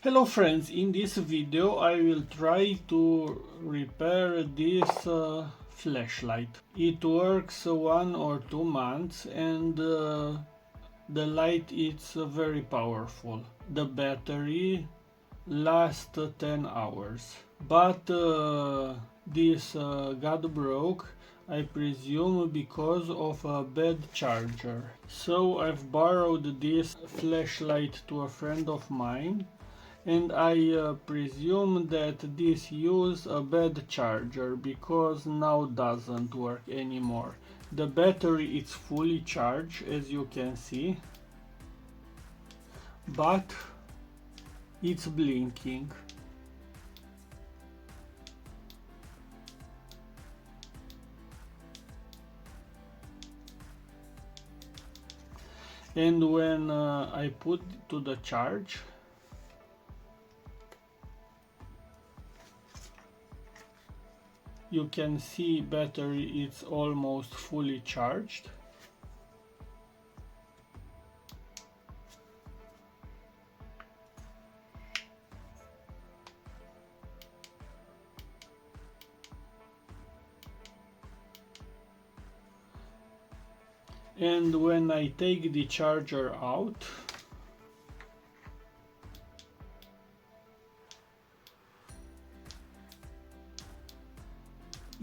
Hello friends, in this video I will try to repair this flashlight. It works 1 or 2 months and the light is very powerful. The battery lasts 10 hours. But this got broke, I presume because of a bad charger. So I've borrowed this flashlight to a friend of mine. And I presume that this used a bad charger because now doesn't work anymore. The battery is fully charged, as you can see, but it's blinking. And when I put to the charge, you can see battery is almost fully charged. And when I take the charger out,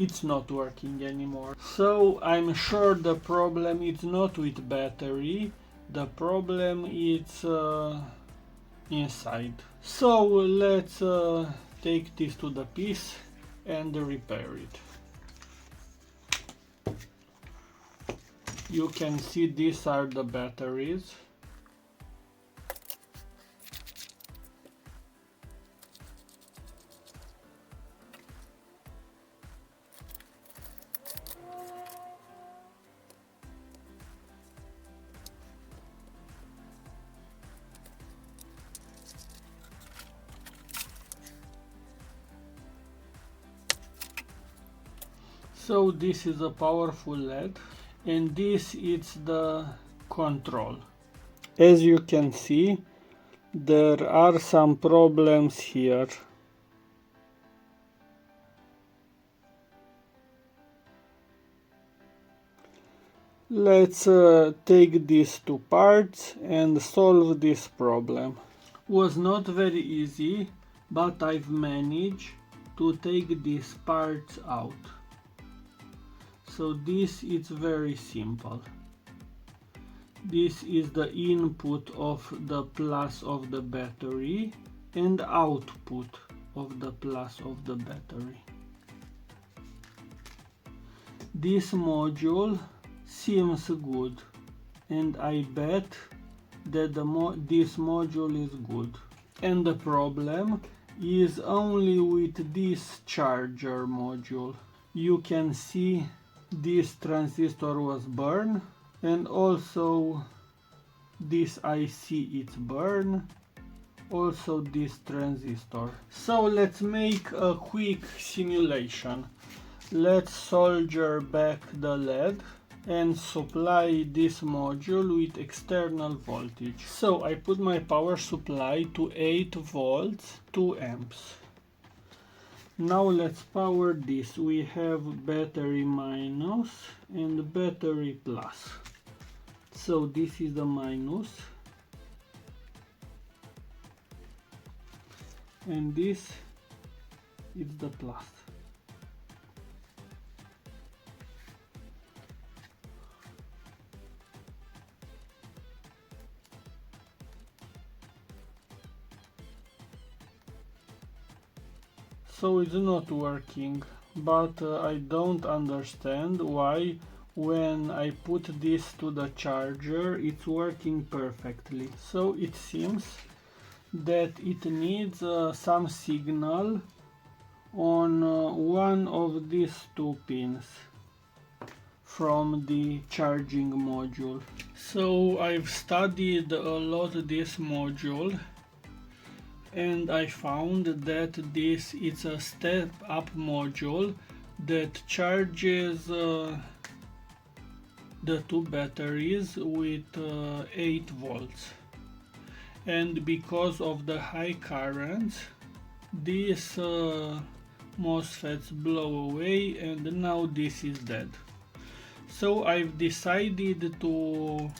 it's not working anymore. So I'm sure the problem is not with battery, the problem is inside. So let's take this to the piece and repair it. You can see these are the batteries. So this is a powerful LED and this is the control. As you can see, there are some problems here. Let's take these two parts and solve this problem. Was not very easy, but I've managed to take these parts out. So this is very simple. This is the input of the plus of the battery and output of the plus of the battery. This module seems good and I bet that this module is good. And the problem is only with this charger module. You can see this transistor was burned and also this IC is burned, also this transistor. So let's make a quick simulation. Let's solder back the LED and supply this module with external voltage. So I put my power supply to 8 volts, 2 amps. Now let's power this. We have battery minus and battery plus. So this is the minus and this is the plus. So it's not working, but I don't understand why when I put this to the charger it's working perfectly. So it seems that it needs some signal on one of these two pins from the charging module. So I've studied a lot this module and I found that this is a step-up module that charges the two batteries with 8 volts. and because of the high currents these MOSFETs blow away and now this is dead. So I've decided to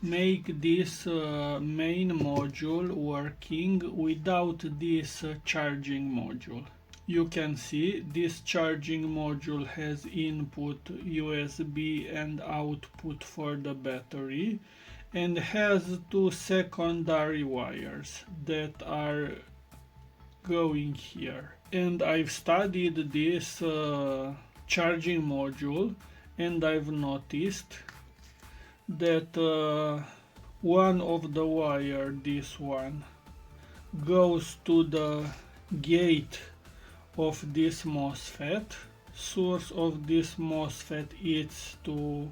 make this main module working without this charging module. You can see this charging module has input USB and output for the battery and has two secondary wires that are going here. And I've studied this charging module and I've noticed that one of the wire, this one, goes to the gate of this MOSFET. Source of this MOSFET is to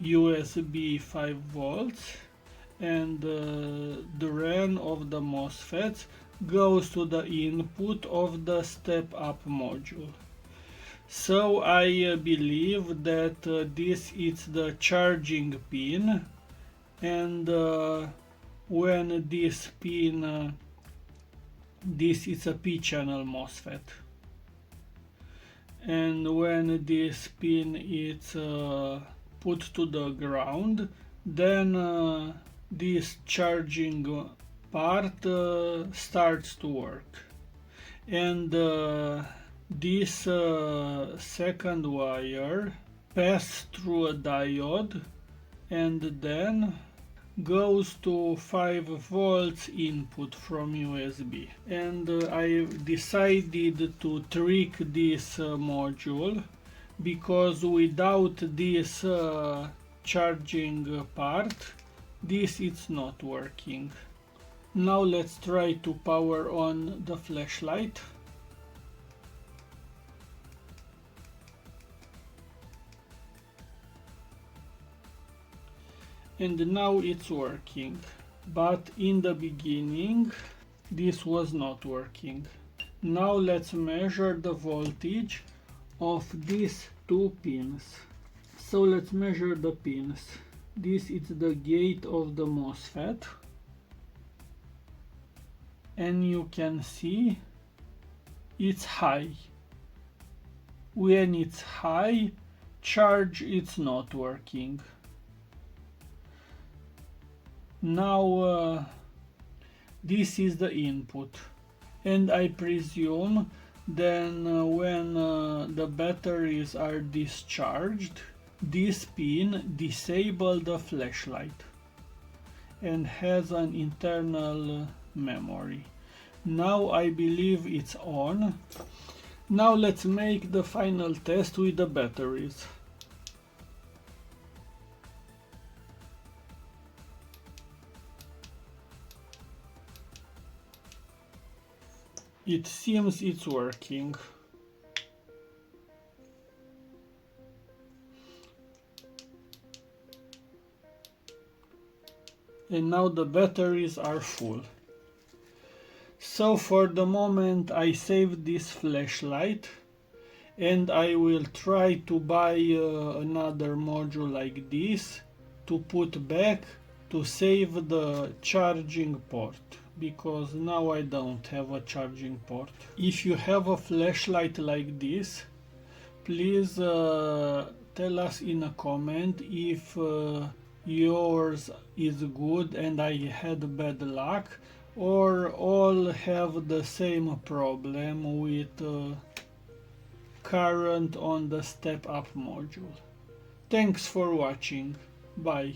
USB 5 volts and the drain of the MOSFET goes to the input of the step-up module. So I believe that this is the charging pin, and when this pin, this is a P-channel MOSFET, and when this pin is put to the ground, then this charging part starts to work, and this second wire passes through a diode and then goes to 5 volts input from USB. And I decided to trick this module because without this charging part this is not working. Now let's try to power on the flashlight. And now it's working, but in the beginning this was not working. Now let's measure the voltage of these two pins. So let's measure the pins. This is the gate of the MOSFET, and you can see it's high. When it's high, charge it's not working. Now this is the input, and I presume then when the batteries are discharged, this pin disables the flashlight and has an internal memory. Now I believe it's on. Now let's make the final test with the batteries. It seems it's working. And now the batteries are full. So for the moment I save this flashlight, and I will try to buy another module like this to put back to save the charging port, because now I don't have a charging port. If you have a flashlight like this, please tell us in a comment if yours is good and I had bad luck, or all have the same problem with current on the step-up module. Thanks for watching. Bye.